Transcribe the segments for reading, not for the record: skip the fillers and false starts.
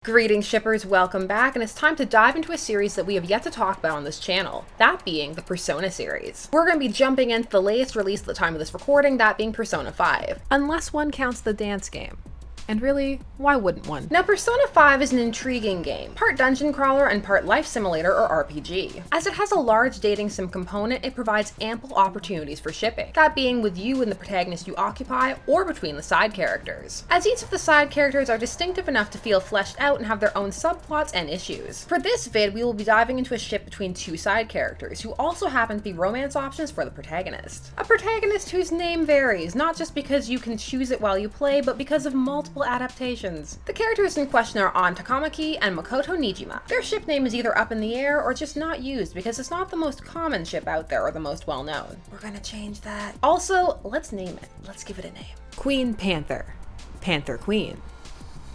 Greetings shippers, welcome back, and it's time to dive into a series that we have yet to talk about on this channel, that being the Persona series. We're going to be jumping into the latest release at the time of this recording, that being Persona 5. Unless one counts the dance game. And really, why wouldn't one? Now, Persona 5 is an intriguing game, part dungeon crawler and part life simulator or RPG. As it has a large dating sim component, it provides ample opportunities for shipping, that being with you and the protagonist you occupy, or between the side characters, as each of the side characters are distinctive enough to feel fleshed out and have their own subplots and issues. For this vid, we will be diving into a ship between two side characters, who also happen to be romance options for the protagonist. A protagonist whose name varies, not just because you can choose it while you play, but because of multiple adaptations. The characters in question are Takamaki and Makoto Niijima. Their ship name is either up in the air or just not used because it's not the most common ship out there or the most well known. We're gonna change that. Also, let's name it. Let's give it a name. Queen Panther. Panther Queen.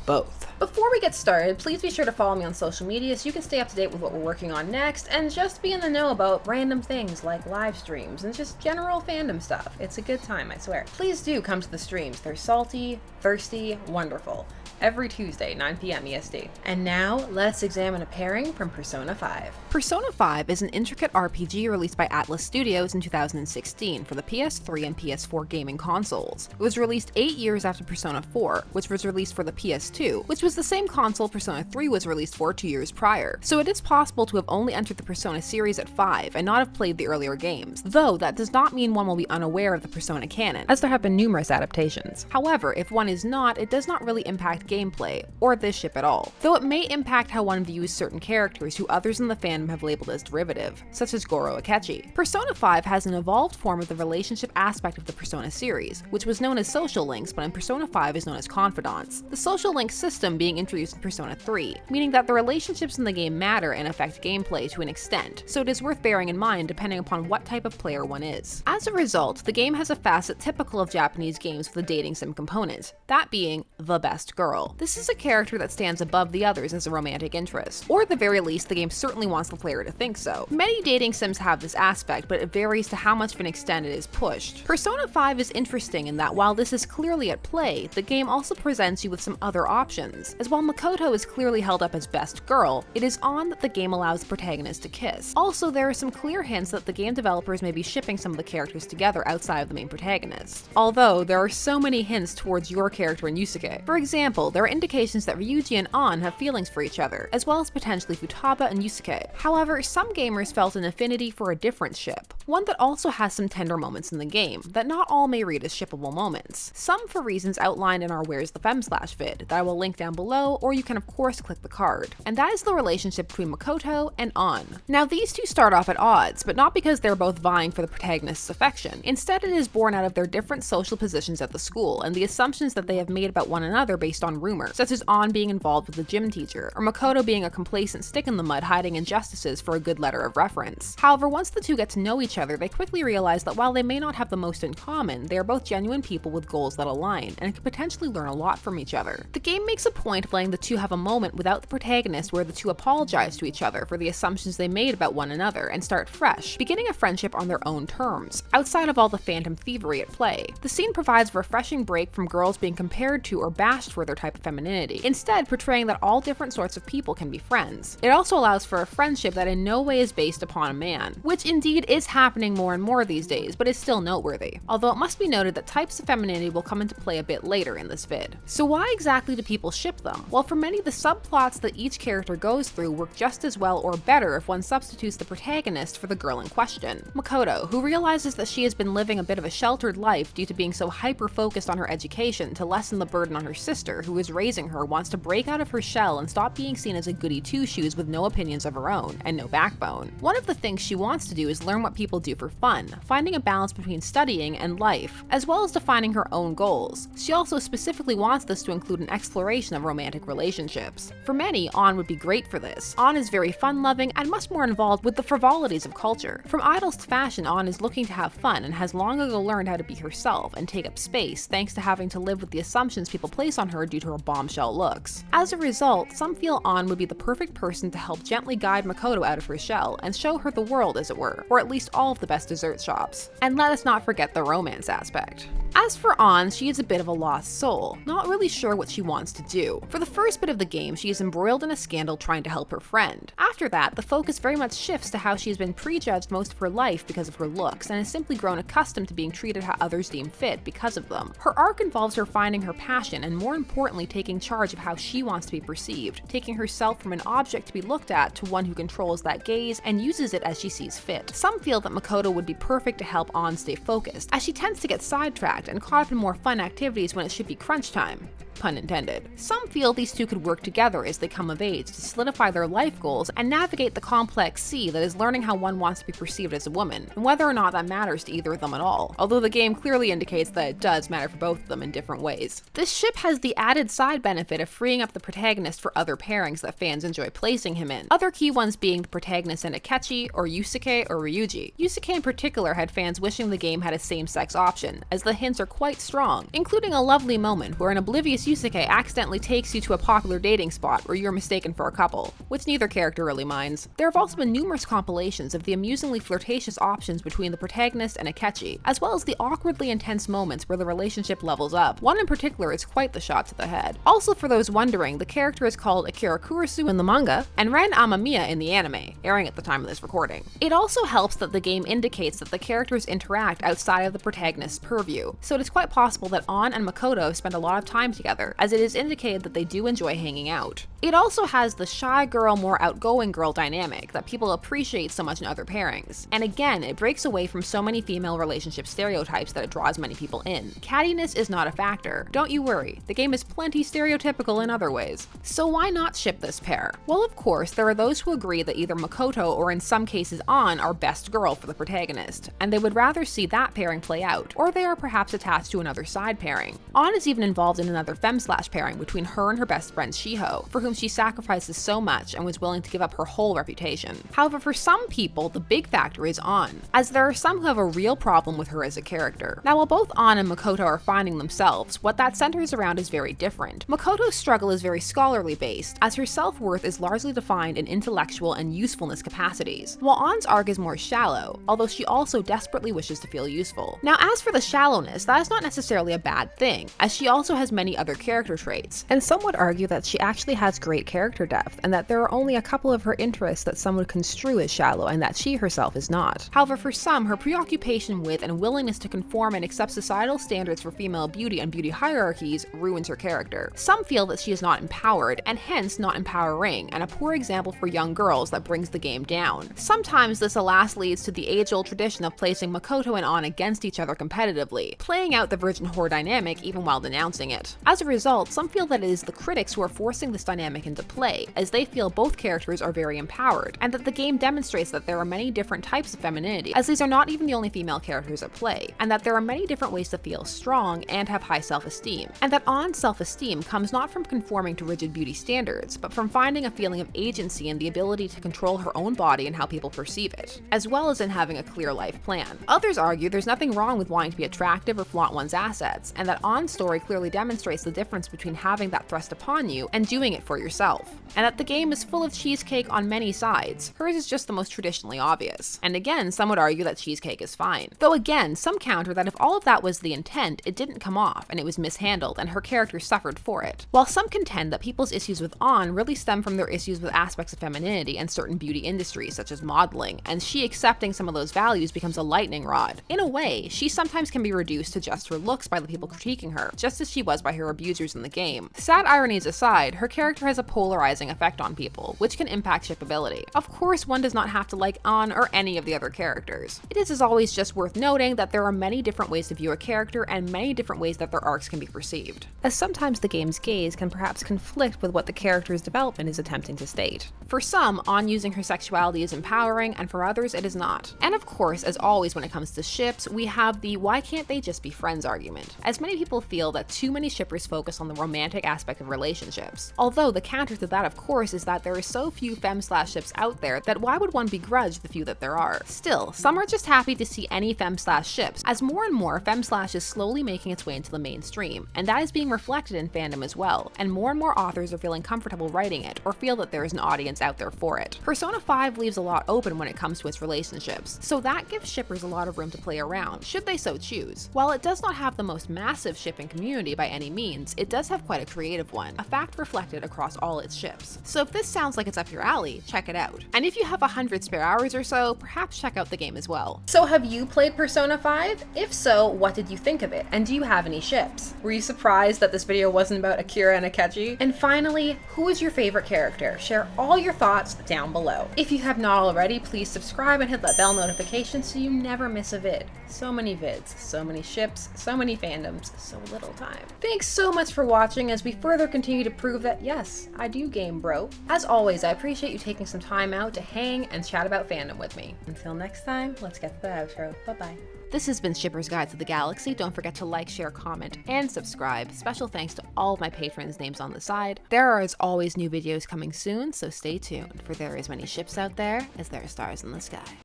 Both. Before we get started, please be sure to follow me on social media so you can stay up to date with what we're working on next and just be in the know about random things like live streams and just general fandom stuff. It's a good time, I swear. Please do come to the streams. They're salty, thirsty, wonderful. Every Tuesday, 9 p.m. EST. And now, let's examine a pairing from Persona 5. Persona 5 is an intricate RPG released by Atlus Studios in 2016 for the PS3 and PS4 gaming consoles. It was released 8 years after Persona 4, which was released for the PS2, which was the same console Persona 3 was released for 2 years prior. So it is possible to have only entered the Persona series at 5 and not have played the earlier games, though that does not mean one will be unaware of the Persona canon, as there have been numerous adaptations. However, if one is not, it does not really impact gameplay, or this ship at all, though it may impact how one views certain characters who others in the fandom have labeled as derivative, such as Goro Akechi. Persona 5 has an evolved form of the relationship aspect of the Persona series, which was known as social links, but in Persona 5 is known as confidants. The social link system being introduced in Persona 3, meaning that the relationships in the game matter and affect gameplay to an extent, so it is worth bearing in mind depending upon what type of player one is. As a result, the game has a facet typical of Japanese games with a dating sim component, that being the best girl. This is a character that stands above the others as a romantic interest, or at the very least, the game certainly wants the player to think so. Many dating sims have this aspect, but it varies to how much of an extent it is pushed. Persona 5 is interesting in that while this is clearly at play, the game also presents you with some other options, as while Makoto is clearly held up as best girl, it is on that the game allows the protagonist to kiss. Also, there are some clear hints that the game developers may be shipping some of the characters together outside of the main protagonist. Although, there are so many hints towards your character and Yusuke. For example, there are indications that Ryuji and An have feelings for each other, as well as potentially Futaba and Yusuke. However, some gamers felt an affinity for a different ship, one that also has some tender moments in the game, that not all may read as shippable moments. Some for reasons outlined in our Where's the Femslash vid, that I will link down below, or you can of course click the card. And that is the relationship between Makoto and An. Now these two start off at odds, but not because they're both vying for the protagonist's affection. Instead, it is born out of their different social positions at the school, and the assumptions that they have made about one another based on rumors, such as An being involved with the gym teacher, or Makoto being a complacent stick in the mud hiding injustices for a good letter of reference. However, once the two get to know each other, they quickly realize that while they may not have the most in common, they are both genuine people with goals that align, and can potentially learn a lot from each other. The game makes a point of letting the two have a moment without the protagonist where the two apologize to each other for the assumptions they made about one another and start fresh, beginning a friendship on their own terms, outside of all the phantom thievery at play. The scene provides a refreshing break from girls being compared to or bashed for their type of femininity, instead portraying that all different sorts of people can be friends. It also allows for a friendship that in no way is based upon a man, which indeed is happening more and more these days, but is still noteworthy. Although it must be noted that types of femininity will come into play a bit later in this vid. So why exactly do people ship them? Well, for many, the subplots that each character goes through work just as well or better if one substitutes the protagonist for the girl in question. Makoto, who realizes that she has been living a bit of a sheltered life due to being so hyper-focused on her education to lessen the burden on her sister, who is raising her, wants to break out of her shell and stop being seen as a goody two-shoes with no opinions of her own and no backbone. One of the things she wants to do is learn what people do for fun, finding a balance between studying and life, as well as defining her own goals. She also specifically wants this to include an exploration of romantic relationships. For many, An would be great for this. An is very fun-loving and much more involved with the frivolities of culture. From idols to fashion, An is looking to have fun and has long ago learned how to be herself and take up space, thanks to having to live with the assumptions people place on her due to her bombshell looks. As a result, some feel An would be the perfect person to help gently guide Makoto out of her shell and show her the world, as it were, or at least all of the best dessert shops. And let us not forget the romance aspect. As for An, she is a bit of a lost soul, not really sure what she wants to do. For the first bit of the game, she is embroiled in a scandal trying to help her friend. After that, the focus very much shifts to how she has been prejudged most of her life because of her looks, and has simply grown accustomed to being treated how others deem fit because of them. Her arc involves her finding her passion, and more importantly, taking charge of how she wants to be perceived, taking herself from an object to be looked at to one who controls that gaze and uses it as she sees fit. Some feel that Makoto would be perfect to help An stay focused, as she tends to get sidetracked and caught up in more fun activities when it should be crunch time. Pun intended. Some feel these two could work together as they come of age to solidify their life goals and navigate the complex sea that is learning how one wants to be perceived as a woman, and whether or not that matters to either of them at all, although the game clearly indicates that it does matter for both of them in different ways. This ship has the added side benefit of freeing up the protagonist for other pairings that fans enjoy placing him in, other key ones being the protagonist and Akechi, or Yusuke or Ryuji. Yusuke in particular had fans wishing the game had a same-sex option, as the hints are quite strong, including a lovely moment where an oblivious Yusuke accidentally takes you to a popular dating spot where you're mistaken for a couple, which neither character really minds. There have also been numerous compilations of the amusingly flirtatious options between the protagonist and Akechi, as well as the awkwardly intense moments where the relationship levels up. One in particular is quite the shot to the head. Also, for those wondering, the character is called Akira Kurisu in the manga, and Ren Amamiya in the anime, airing at the time of this recording. It also helps that the game indicates that the characters interact outside of the protagonist's purview, so it is quite possible that An and Makoto spend a lot of time together, as it is indicated that they do enjoy hanging out. It also has the shy girl, more outgoing girl dynamic that people appreciate so much in other pairings. And again, it breaks away from so many female relationship stereotypes that it draws many people in. Cattiness is not a factor. Don't you worry, the game is plenty stereotypical in other ways. So why not ship this pair? Well, of course, there are those who agree that either Makoto or in some cases An are best girl for the protagonist, and they would rather see that pairing play out, or they are perhaps attached to another side pairing. An is even involved in another Femslash pairing between her and her best friend Shiho, for whom she sacrifices so much and was willing to give up her whole reputation. However, for some people, the big factor is An, as there are some who have a real problem with her as a character. Now, while both An and Makoto are finding themselves, what that centers around is very different. Makoto's struggle is very scholarly based, as her self-worth is largely defined in intellectual and usefulness capacities, while An's arc is more shallow, although she also desperately wishes to feel useful. Now, as for the shallowness, that is not necessarily a bad thing, as she also has many other character traits, and some would argue that she actually has great character depth, and that there are only a couple of her interests that some would construe as shallow and that she herself is not. However, for some, her preoccupation with and willingness to conform and accept societal standards for female beauty and beauty hierarchies ruins her character. Some feel that she is not empowered, and hence not empowering, and a poor example for young girls that brings the game down. Sometimes this alas leads to the age-old tradition of placing Makoto and An against each other competitively, playing out the virgin whore dynamic even while denouncing it. As a result, some feel that it is the critics who are forcing this dynamic into play, as they feel both characters are very empowered, and that the game demonstrates that there are many different types of femininity, as these are not even the only female characters at play, and that there are many different ways to feel strong and have high self-esteem, and that An's self-esteem comes not from conforming to rigid beauty standards, but from finding a feeling of agency and the ability to control her own body and how people perceive it, as well as in having a clear life plan. Others argue there's nothing wrong with wanting to be attractive or flaunt one's assets, and that An's story clearly demonstrates the difference between having that thrust upon you and doing it for yourself, and that the game is full of cheesecake on many sides. Hers is just the most traditionally obvious. And again, some would argue that cheesecake is fine. Though again, some counter that if all of that was the intent, it didn't come off, and it was mishandled, and her character suffered for it. While some contend that people's issues with An really stem from their issues with aspects of femininity and certain beauty industries, such as modeling, and she accepting some of those values becomes a lightning rod. In a way, she sometimes can be reduced to just her looks by the people critiquing her, just as she was by her abusers in the game. Sad ironies aside, her character has a polarizing effect on people, which can impact shippability. Of course, one does not have to like An or any of the other characters. It is as always just worth noting that there are many different ways to view a character and many different ways that their arcs can be perceived, as sometimes the game's gaze can perhaps conflict with what the character's development is attempting to state. For some, An using her sexuality is empowering, and for others it is not. And of course, as always when it comes to ships, we have the why can't they just be friends argument, as many people feel that too many shippers just focus on the romantic aspect of relationships. Although the counter to that, of course, is that there are so few Femslash ships out there that why would one begrudge the few that there are? Still, some are just happy to see any Femslash ships, as more and more Femslash is slowly making its way into the mainstream, and that is being reflected in fandom as well, and more authors are feeling comfortable writing it, or feel that there is an audience out there for it. Persona 5 leaves a lot open when it comes to its relationships, so that gives shippers a lot of room to play around, should they so choose. While it does not have the most massive shipping community by any means, it does have quite a creative one, a fact reflected across all its ships. So if this sounds like it's up your alley, check it out. And if you have 100 spare hours or so, perhaps check out the game as well. So have you played Persona 5? If so, what did you think of it? And do you have any ships? Were you surprised that this video wasn't about Akira and Akechi? And finally, who is your favorite character? Share all your thoughts down below. If you have not already, please subscribe and hit that bell notification so you never miss a vid. So many vids, so many ships, so many fandoms, so little time. Thanks so much for watching as we further continue to prove that yes, I do game, bro. As always, I appreciate you taking some time out to hang and chat about fandom with me. Until next time, let's get to the outro. Bye-bye. This has been Shipper's Guide to the Galaxy. Don't forget to like, share, comment, and subscribe. Special thanks to all of my patrons' names on the side. There are as always new videos coming soon, so stay tuned, for there are as many ships out there as there are stars in the sky.